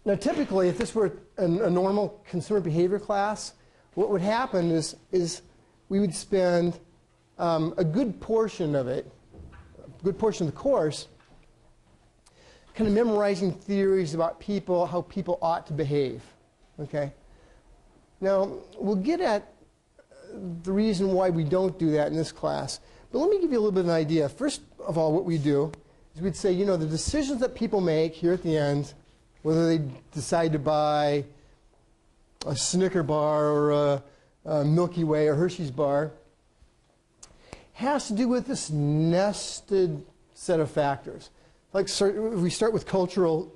Now, typically, if this were a normal consumer behavior class, what would happen is we would spend a good portion of it, a good portion of the course, kind of memorizing theories about people, how people ought to behave. Okay? Now, we'll get at the reason why we don't do that in this class. But let me give you a little bit of an idea. First of all, what we do is we'd say, you know, the decisions that people make here at the end, whether they decide to buy a Snicker bar or a Milky Way or Hershey's bar, has to do with this nested set of factors. Like, we start with cultural.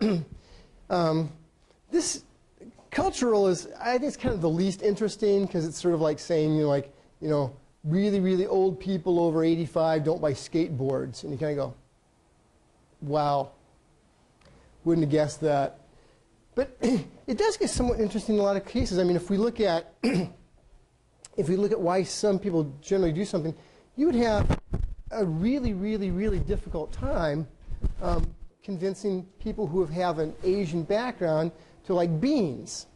This cultural is, I think it's kind of the least interesting because it's sort of like saying, really, really old people over 85 don't buy skateboards. And you kind of go, wow, wouldn't have guessed that. But it does get somewhat interesting in a lot of cases. I mean, if we look at why some people generally do something, you would have a really, really, really difficult time convincing people who have an Asian background to like beans.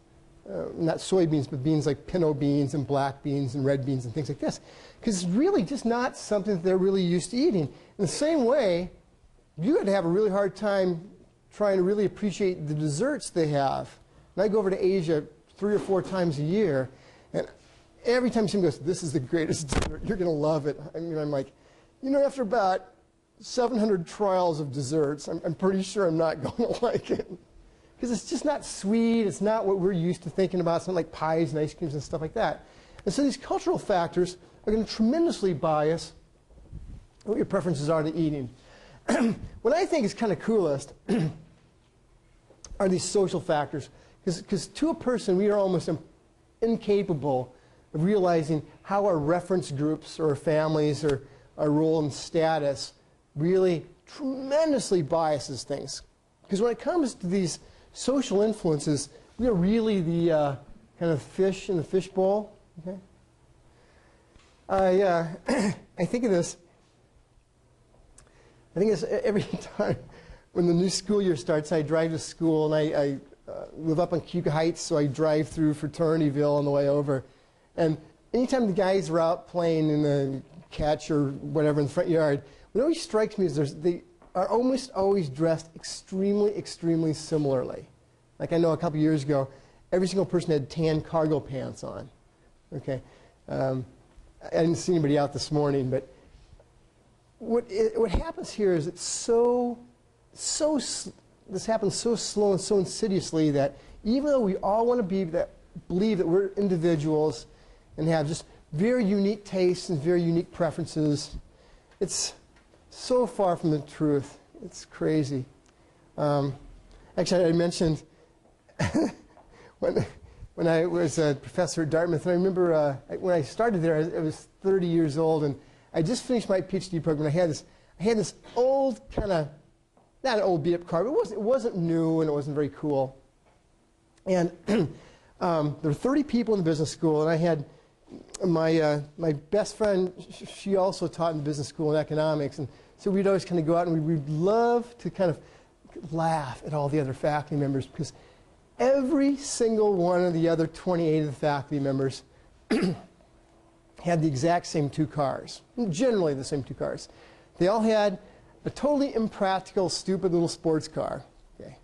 Not soybeans, but beans like pinto beans and black beans and red beans and things like this. Because it's really just not something that they're really used to eating. In the same way, you would have a really hard time trying to really appreciate the desserts they have. And I go over to Asia 3 or 4 times a year, and every time someone goes, this is the greatest dessert, you're going to love it. I mean, I'm like, after about 700 trials of desserts, I'm pretty sure I'm not going to like it. Because it's just not sweet, it's not what we're used to thinking about, something like pies and ice creams and stuff like that. And so these cultural factors are going to tremendously bias what your preferences are to eating. What I think is kind of coolest are these social factors. Because to a person, we are almost incapable of realizing how our reference groups or our families or our role and status really tremendously biases things. Because when it comes to these social influences, we are really the kind of fish in the fishbowl. Okay? I think of this. I think it's every time when the new school year starts, I drive to school, and I live up on Cuba Heights, so I drive through Fraternityville on the way over. And anytime the guys are out playing in the catch or whatever in the front yard, what always strikes me is they are almost always dressed extremely, extremely similarly. Like I know a couple years ago, every single person had tan cargo pants on. Okay, I didn't see anybody out this morning, but what happens here is it's this happens so slow and so insidiously that even though we all want to believe that we're individuals and have just very unique tastes and very unique preferences, it's so far from the truth. It's crazy. Actually, I mentioned when I was a professor at Dartmouth, and I remember when I started there, I was 30 years old, and I just finished my PhD program. I had this old kind of, not an old beat-up car, but it wasn't new and it wasn't very cool. And there were 30 people in the business school, and I had my best friend. She also taught in the business school in economics, and so we'd always kind of go out and we'd love to kind of laugh at all the other faculty members, because every single one of the other 28 of the faculty members had the exact same 2 cars, generally the same 2 cars. They all had a totally impractical, stupid little sports car, okay?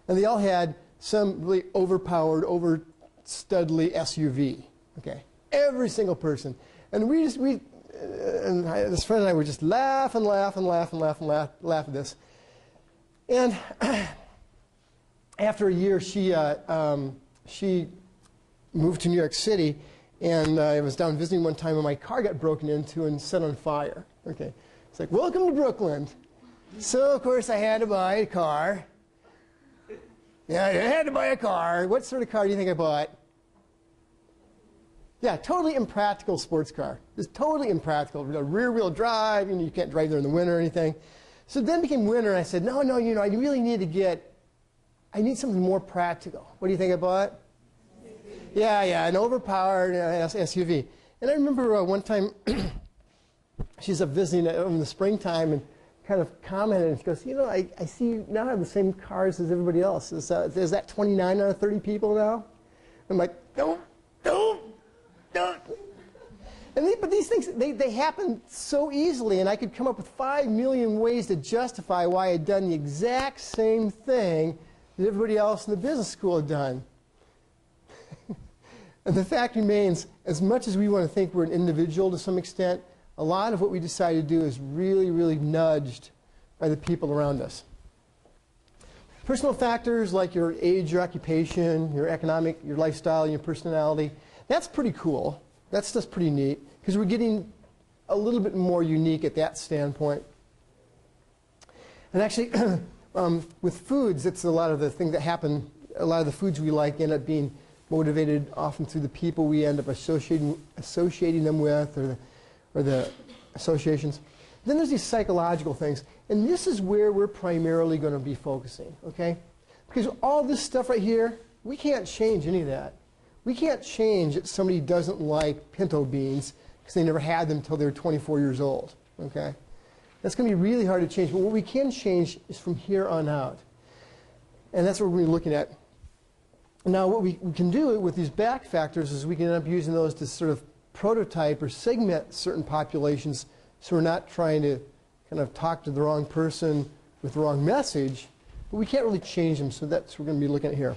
And they all had some really overpowered, over-studly SUV, okay? Every single person. And this friend and I would just laugh and laugh and laugh and laugh and laugh at this. And after a year, she moved to New York City, and I was down visiting one time, and my car got broken into and set on fire. Okay, it's like, welcome to Brooklyn. So of course I had to buy a car. Yeah, I had to buy a car. What sort of car do you think I bought? Yeah, totally impractical sports car. Just totally impractical. Rear-wheel drive, you can't drive there in the winter or anything. So then became winter, and I said, no, I really need to I need something more practical. What do you think I bought? Yeah, an overpowered SUV. And I remember one time, she's up visiting in the springtime, and kind of commented, and she goes, you know, I see you now have the same cars as everybody else. Is that 29 out of 30 people now? I'm like, don't. But these things, they happen so easily, and I could come up with 5 million ways to justify why I had done the exact same thing that everybody else in the business school had done. And the fact remains, as much as we want to think we're an individual to some extent, a lot of what we decide to do is really, really nudged by the people around us. Personal factors like your age, your occupation, your economic, your lifestyle, your personality, that's pretty cool. That's just pretty neat, because we're getting a little bit more unique at that standpoint. And actually, with foods, it's a lot of the things that happen. A lot of the foods we like end up being motivated often through the people we end up associating them with, or the associations. Then there's these psychological things, and this is where we're primarily going to be focusing, okay? Because all this stuff right here, we can't change any of that. We can't change that somebody doesn't like pinto beans because they never had them until they're 24 years old, okay? That's going to be really hard to change, but what we can change is from here on out. And that's what we're going to be looking at. Now, what we can do with these back factors is we can end up using those to sort of prototype or segment certain populations, so we're not trying to kind of talk to the wrong person with the wrong message, but we can't really change them, so that's what we're going to be looking at here.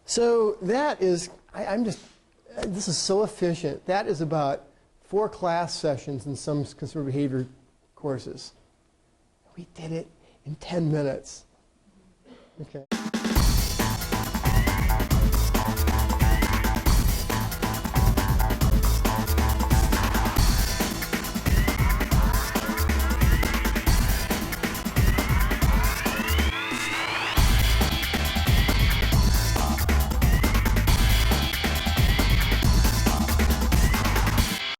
So that is, this is so efficient. That is about 4 class sessions in some consumer behavior courses. We did it in 10 minutes. Okay.